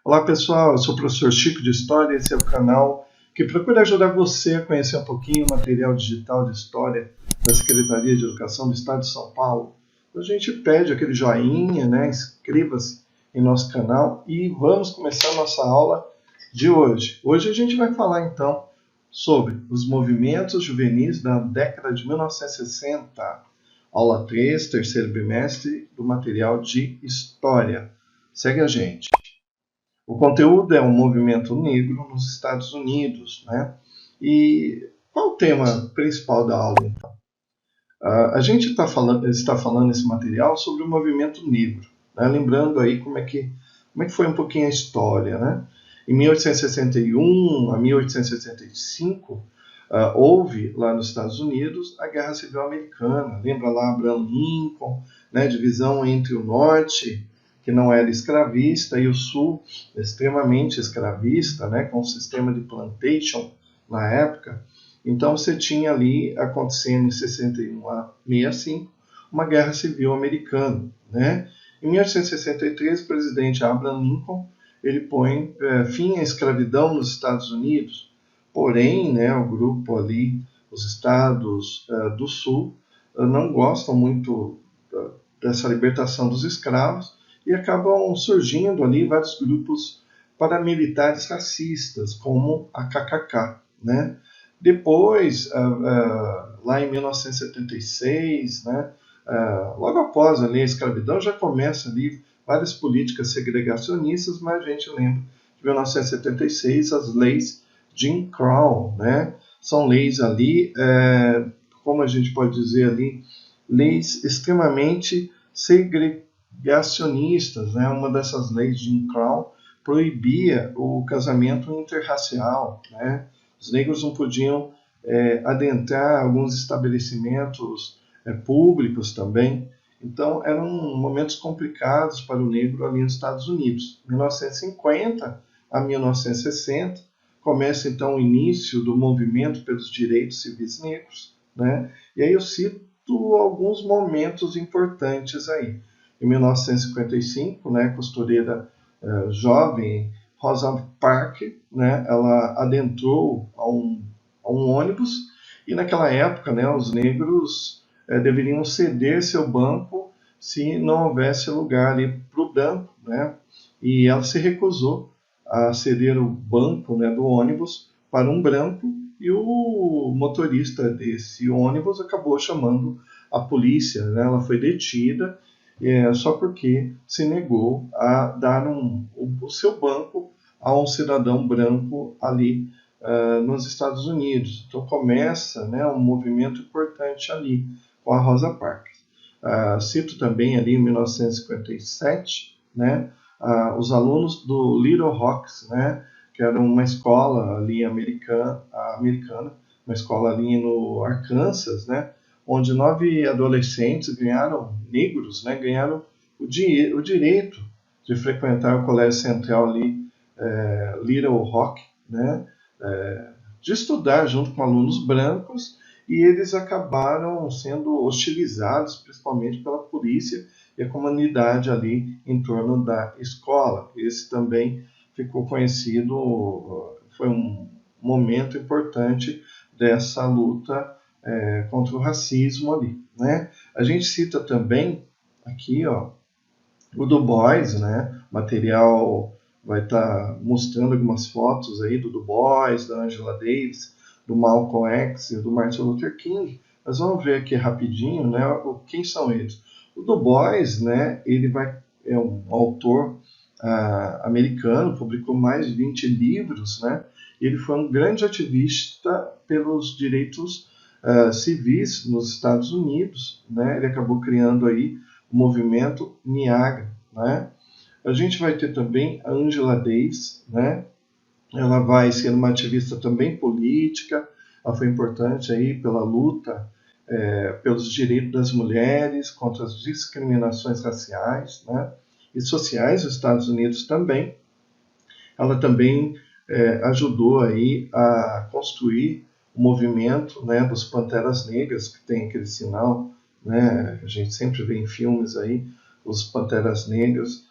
Olá pessoal, eu sou o professor Chico de História, esse é o canal que procura ajudar você a conhecer um pouquinho o material digital de História da Secretaria de Educação do Estado de São Paulo. A gente pede aquele joinha, né? Inscreva-se em nosso canal e vamos começar a nossa aula de hoje. Hoje a gente vai falar então sobre os movimentos juvenis da década de 1960. Aula 3, terceiro bimestre do material de História. Segue a gente. O conteúdo é um movimento negro nos Estados Unidos, né? E qual o tema principal da aula, então? A gente está falando nesse material sobre o movimento negro, né? Lembrando aí como é que foi um pouquinho a história, né? Em 1861 a 1865, houve lá nos Estados Unidos a Guerra Civil Americana. Lembra lá Abraham Lincoln, né? Divisão entre o Norte, que não era escravista, e o Sul, extremamente escravista, né, com o sistema de plantation na época. Então você tinha ali, acontecendo em 61 a 65, uma guerra civil americana. Né? Em 1863, o presidente Abraham Lincoln ele põe fim à escravidão nos Estados Unidos, porém, né, o grupo ali, os estados do Sul, não gostam muito dessa libertação dos escravos, e acabam surgindo ali vários grupos paramilitares racistas, como a KKK. Né? Depois, lá em 1976, né, logo após ali, a escravidão, já começa ali várias políticas segregacionistas, mas a gente lembra de 1976 as leis Jim Crow, né? São leis ali, como a gente pode dizer ali, leis extremamente segregacionistas, né? Uma dessas leis de Jim Crow proibia o casamento interracial, né? Os negros não podiam adentrar alguns estabelecimentos públicos também. Então, eram momentos complicados para o negro ali nos Estados Unidos. 1950 a 1960 começa então o início do movimento pelos direitos civis negros, né? E aí eu cito alguns momentos importantes aí. Em 1955, né, costureira jovem Rosa Parks, né, ela adentrou a um ônibus e naquela época, né, os negros deveriam ceder seu banco se não houvesse lugar ali para o branco, né, e ela se recusou a ceder o banco, né, do ônibus para um branco, e o motorista desse ônibus acabou chamando a polícia, né? Ela foi detida só porque se negou a dar o seu banco a um cidadão branco ali nos Estados Unidos. Então começa, né, um movimento importante ali com a Rosa Parks. Cito também ali em 1957, né, os alunos do Little Rocks, né, que era uma escola ali americana, uma escola ali no Arkansas, né, onde 9 adolescentes negros, né, ganharam o direito de frequentar o colégio central ali, Little Rock, né, de estudar junto com alunos brancos, e eles acabaram sendo hostilizados, principalmente pela polícia e a comunidade ali em torno da escola. Esse também ficou conhecido, foi um momento importante dessa luta contra o racismo ali. Né? A gente cita também aqui, ó, o Du Bois, né? O material vai estar mostrando algumas fotos aí do Du Bois, da Angela Davis, do Malcolm X e do Martin Luther King. Mas vamos ver aqui rapidinho, né? Quem são eles? O Du Bois, né? Ele é um autor americano, publicou mais de 20 livros, né? Ele foi um grande ativista pelos direitos civis nos Estados Unidos, né? Ele acabou criando aí o movimento Niagara, né? A gente vai ter também a Angela Davis, né? Ela vai ser uma ativista também política, ela foi importante aí pela luta pelos direitos das mulheres, contra as discriminações raciais, né, e sociais nos Estados Unidos também. Ela também ajudou aí a construir o movimento, né, dos Panteras Negras, que tem aquele sinal, né, a gente sempre vê em filmes aí, os Panteras Negras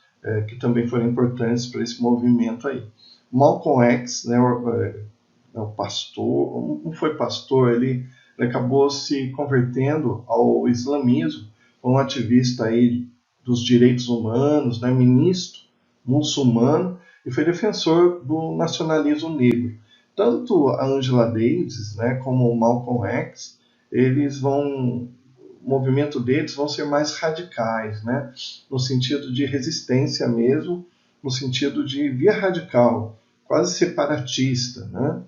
que também foram importantes para esse movimento aí. Malcolm X, né, o pastor, não foi pastor, ele acabou se convertendo ao islamismo, foi um ativista aí dos direitos humanos, né, ministro muçulmano, e foi defensor do nacionalismo negro. Tanto a Angela Davis, né, como o Malcolm X, o movimento deles vão ser mais radicais, né, no sentido de resistência mesmo, no sentido de via radical, quase separatista, né?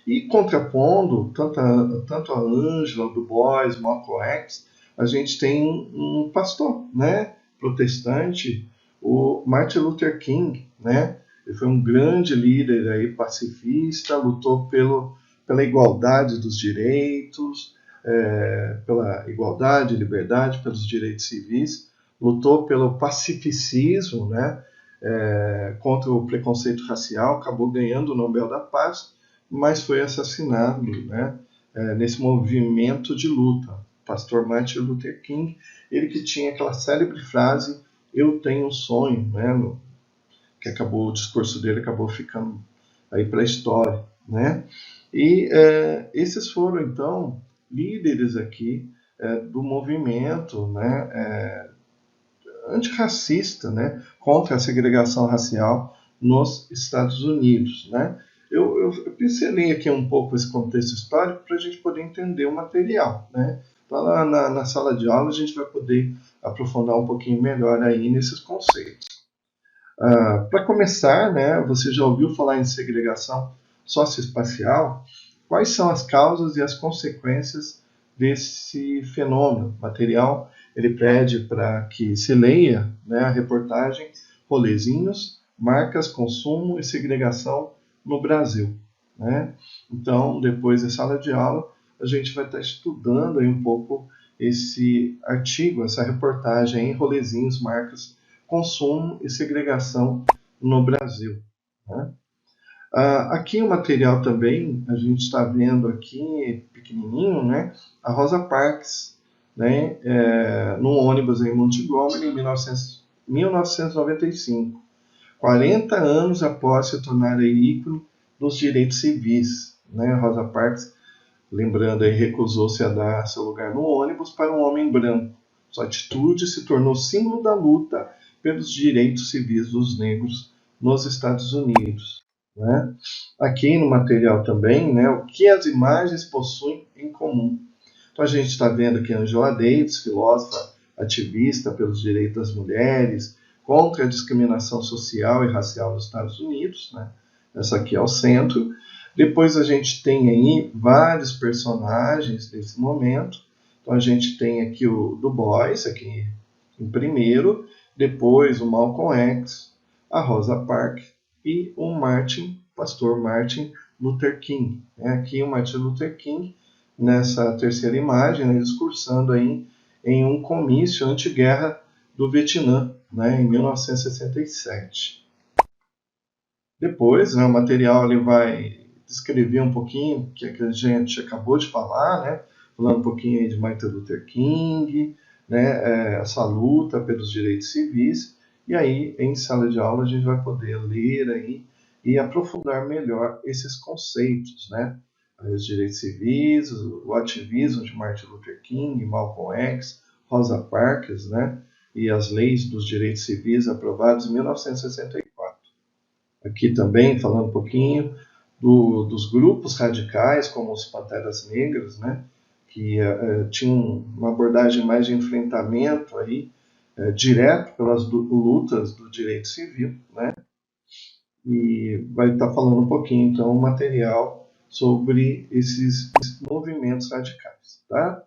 E contrapondo tanto a Angela, Du Bois, Malcolm X, a gente tem um pastor, né, protestante, o Martin Luther King, né? Ele foi um grande líder aí, pacifista, lutou pela igualdade dos direitos, pela igualdade, liberdade, pelos direitos civis, lutou pelo pacificismo, né? Contra o preconceito racial, acabou ganhando o Nobel da Paz, mas foi assassinado, né? Nesse movimento de luta. Pastor Martin Luther King, ele que tinha aquela célebre frase, eu tenho um sonho, né? Que acabou, o discurso dele acabou ficando aí para a história, né? E esses foram, então, líderes aqui do movimento, né? Antirracista, né? Contra a segregação racial nos Estados Unidos, né? Eu pincelei aqui um pouco esse contexto histórico para a gente poder entender o material, né? Então, lá na sala de aula a gente vai poder aprofundar um pouquinho melhor aí nesses conceitos. Para começar, né, você já ouviu falar em segregação socioespacial? Quais são as causas e as consequências desse fenômeno? O material ele pede para que se leia, né, a reportagem Rolezinhos, Marcas, Consumo e Segregação no Brasil, né? Então, depois da sala de aula, a gente vai estar estudando aí um pouco esse artigo, essa reportagem em Rolezinhos, Marcas, Consumo e Segregação no Brasil, né? Aqui o material também, a gente está vendo aqui, pequenininho, né, a Rosa Parks, né, no ônibus em Montgomery, em 1995, 40 anos após se tornar ícone dos direitos civis. Né, Rosa Parks, lembrando aí, recusou-se a dar seu lugar no ônibus para um homem branco. Sua atitude se tornou símbolo da luta pelos direitos civis dos negros nos Estados Unidos. Né? Aqui no material também, né, o que as imagens possuem em comum. Então a gente está vendo aqui Angela Davis, filósofa, ativista pelos direitos das mulheres, contra a discriminação social e racial nos Estados Unidos, né? Essa aqui é o centro. Depois a gente tem aí vários personagens desse momento. Então a gente tem aqui o Du Bois, aqui em primeiro, depois o Malcolm X, a Rosa Parks e o pastor Martin Luther King. Aqui o Martin Luther King, nessa terceira imagem, né, discursando aí em um comício anti-guerra do Vietnã, né, em 1967. Depois, né, o material ele vai descrever um pouquinho, que a gente acabou de falar, né, falando um pouquinho aí de Martin Luther King, né, essa luta pelos direitos civis, e aí em sala de aula a gente vai poder ler aí e aprofundar melhor esses conceitos, né, os direitos civis, o ativismo de Martin Luther King, Malcolm X, Rosa Parks, né, e as leis dos direitos civis aprovadas em 1964. Aqui também falando um pouquinho dos grupos radicais, como os Panteras Negras, né, que tinham uma abordagem mais de enfrentamento aí, direto pelas lutas do direito civil, né, e vai estar falando um pouquinho, então, material sobre esses movimentos radicais, tá?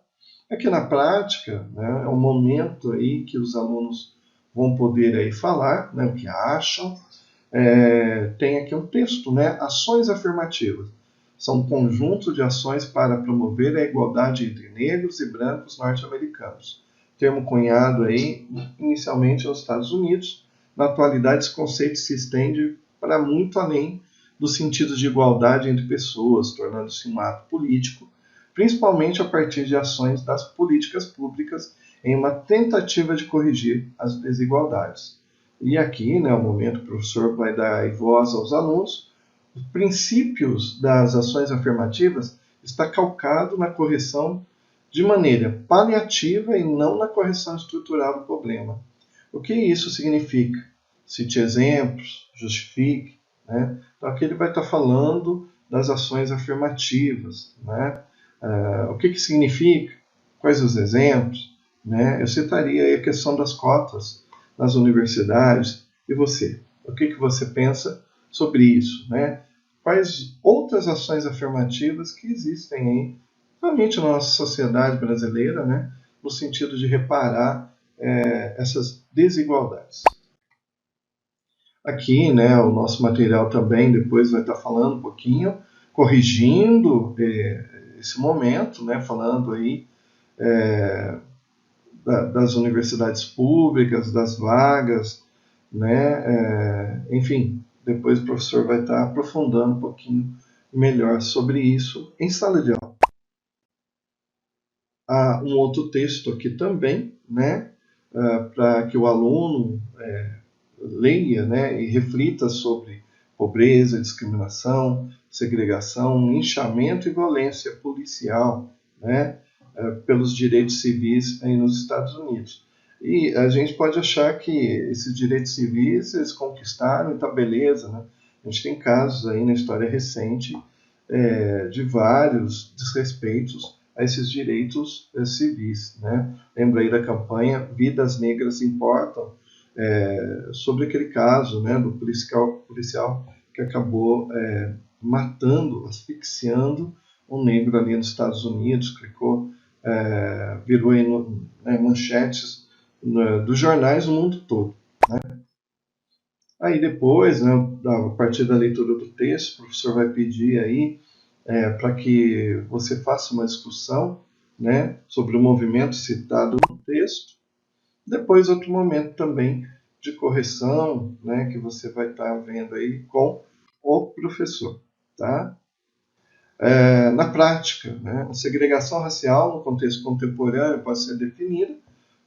Aqui na prática, né, é um momento aí que os alunos vão poder aí falar, né, o que acham. Tem aqui um texto, né, ações afirmativas. São um conjunto de ações para promover a igualdade entre negros e brancos norte-americanos. Termo cunhado aí inicialmente nos Estados Unidos. Na atualidade, esse conceito se estende para muito além do sentido de igualdade entre pessoas, tornando-se um ato político, principalmente a partir de ações das políticas públicas em uma tentativa de corrigir as desigualdades. E aqui, né, o momento que o professor vai dar voz aos alunos, os princípios das ações afirmativas está calcado na correção de maneira paliativa e não na correção estrutural do problema. O que isso significa? Cite exemplos, justifique. Né? Então, aqui ele vai estar falando das ações afirmativas. Né? O que significa? Quais os exemplos? Né? Eu citaria aí a questão das cotas nas universidades. E você? O que você pensa sobre isso? Né? Quais outras ações afirmativas que existem aí, realmente na nossa sociedade brasileira, né? No sentido de reparar essas desigualdades. Aqui, né, o nosso material também depois vai estar falando um pouquinho, corrigindo esse momento, né, falando aí das universidades públicas, das vagas, né, enfim, depois o professor vai estar aprofundando um pouquinho melhor sobre isso em sala de aula. Há um outro texto aqui também, né, para que o aluno leia, né, e reflita sobre pobreza, discriminação, segregação, linchamento e violência policial, né, pelos direitos civis aí nos Estados Unidos. E a gente pode achar que esses direitos civis eles conquistaram e tá beleza, né? A gente tem casos aí na história recente de vários desrespeitos a esses direitos civis, né? Lembra aí da campanha Vidas Negras Importam, sobre aquele caso, né, do policial que acabou matando, asfixiando um negro ali nos Estados Unidos, virou aí manchetes dos jornais no mundo todo. Né? Aí depois, né, a partir da leitura do texto, o professor vai pedir aí para que você faça uma discussão, né, sobre o movimento citado no texto. Depois, outro momento também de correção, né, que você vai estar vendo aí com o professor. Tá? Na prática, né, a segregação racial no contexto contemporâneo pode ser definida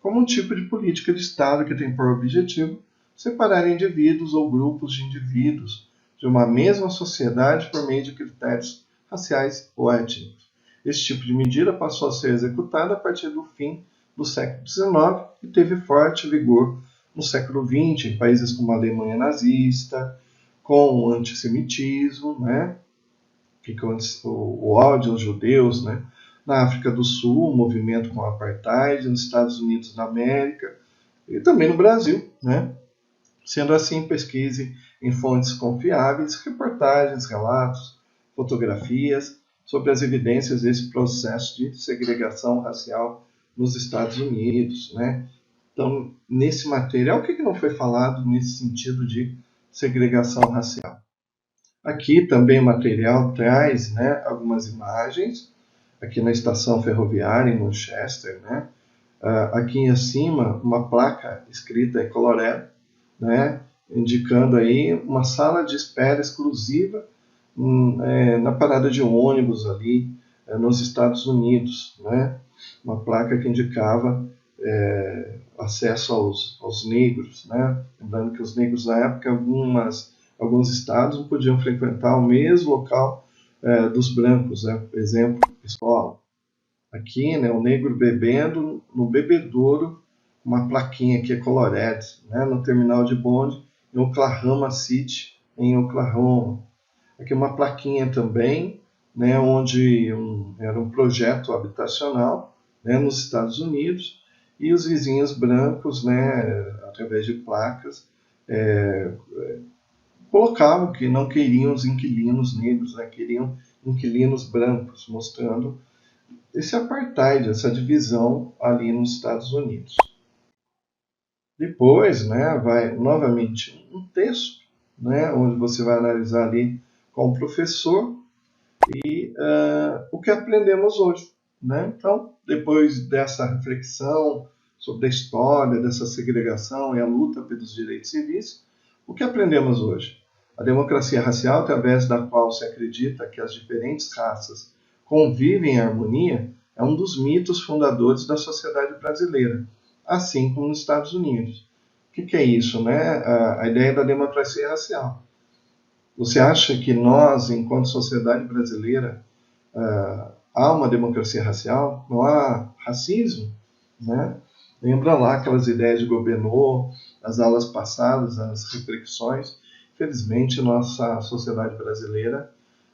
como um tipo de política de Estado que tem por objetivo separar indivíduos ou grupos de indivíduos de uma mesma sociedade por meio de critérios raciais ou étnicos. Esse tipo de medida passou a ser executada a partir do fim do século XIX e teve forte vigor no século XX, em países como a Alemanha nazista, com o antissemitismo, né? O ódio aos judeus, né? Na África do Sul, o movimento com o apartheid, nos Estados Unidos da América e também no Brasil, né? Sendo assim, pesquise em fontes confiáveis, reportagens, relatos, fotografias sobre as evidências desse processo de segregação racial nos Estados Unidos, né? Então, nesse material, o que não foi falado nesse sentido de segregação racial? Aqui também o material traz, né, algumas imagens, aqui na estação ferroviária em Manchester, né? Aqui acima, uma placa escrita em Colorado, né, indicando aí uma sala de espera exclusiva na parada de ônibus ali nos Estados Unidos, né? Uma placa que indicava acesso aos negros, né? Lembrando que os negros na época, alguns estados não podiam frequentar o mesmo local dos brancos, né? Por exemplo, escola. Aqui, né, o negro bebendo no bebedouro, uma plaquinha que é Colorado, né, no terminal de bonde em Oklahoma City, em Oklahoma. Aqui uma plaquinha também, né, onde era um projeto habitacional, né, nos Estados Unidos, e os vizinhos brancos, né, através de placas, colocavam que não queriam os inquilinos negros, né, queriam inquilinos brancos, mostrando esse apartheid, essa divisão ali nos Estados Unidos. Depois, né, vai novamente um texto, né, onde você vai analisar ali com o professor e o que aprendemos hoje. Né? Então, depois dessa reflexão sobre a história dessa segregação e a luta pelos direitos civis, o que aprendemos hoje? A democracia racial, através da qual se acredita que as diferentes raças convivem em harmonia, é um dos mitos fundadores da sociedade brasileira, assim como nos Estados Unidos. que é isso, né? A ideia da democracia racial. Você acha que nós, enquanto sociedade brasileira, há uma democracia racial? Não há racismo, né? Lembra lá aquelas ideias de Gobineau, as aulas passadas, as reflexões. Infelizmente, nossa sociedade brasileira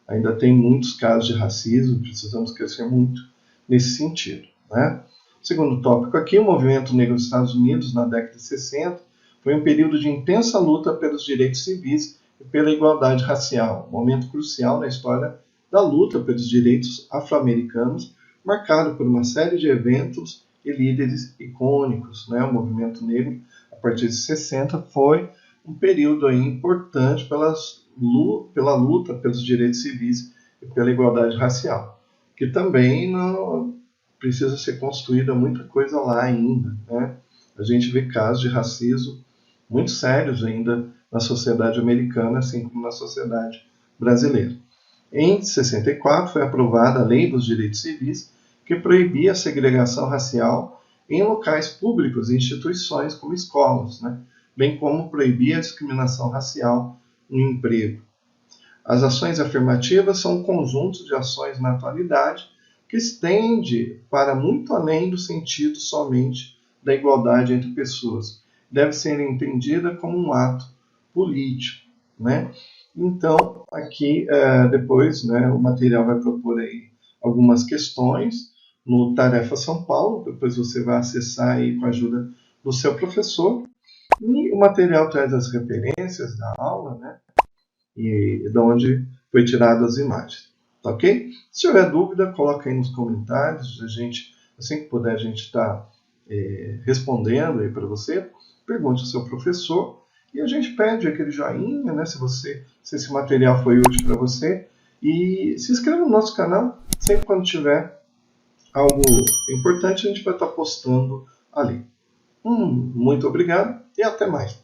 ainda tem muitos casos de racismo, precisamos crescer muito nesse sentido, né? Segundo tópico aqui, o movimento negro dos Estados Unidos, na década de 60, foi um período de intensa luta pelos direitos civis e pela igualdade racial, um momento crucial na história da luta pelos direitos afro-americanos, marcado por uma série de eventos e líderes icônicos, né? O movimento negro, a partir de 60, foi um período aí importante pela luta pelos direitos civis e pela igualdade racial, que também não precisa ser construída muita coisa lá ainda, né? A gente vê casos de racismo muito sérios ainda na sociedade americana, assim como na sociedade brasileira. Em 64 foi aprovada a Lei dos Direitos Civis, que proibia a segregação racial em locais públicos e instituições como escolas, né? Bem como proibia a discriminação racial no emprego. As ações afirmativas são um conjunto de ações na atualidade que estende para muito além do sentido somente da igualdade entre pessoas. Deve ser entendida como um ato político, né? Então, aqui, depois, né, o material vai propor aí algumas questões no Tarefa São Paulo, depois você vai acessar aí com a ajuda do seu professor, e o material traz as referências da aula, né? E de onde foi tirado as imagens, tá ok? Se houver dúvida, coloca aí nos comentários, assim que puder, a gente está respondendo aí para você. Pergunte ao seu professor e a gente pede aquele joinha, né, se esse material foi útil para você, e se inscreva no nosso canal, sempre quando tiver algo importante a gente vai estar postando ali. Muito obrigado e até mais.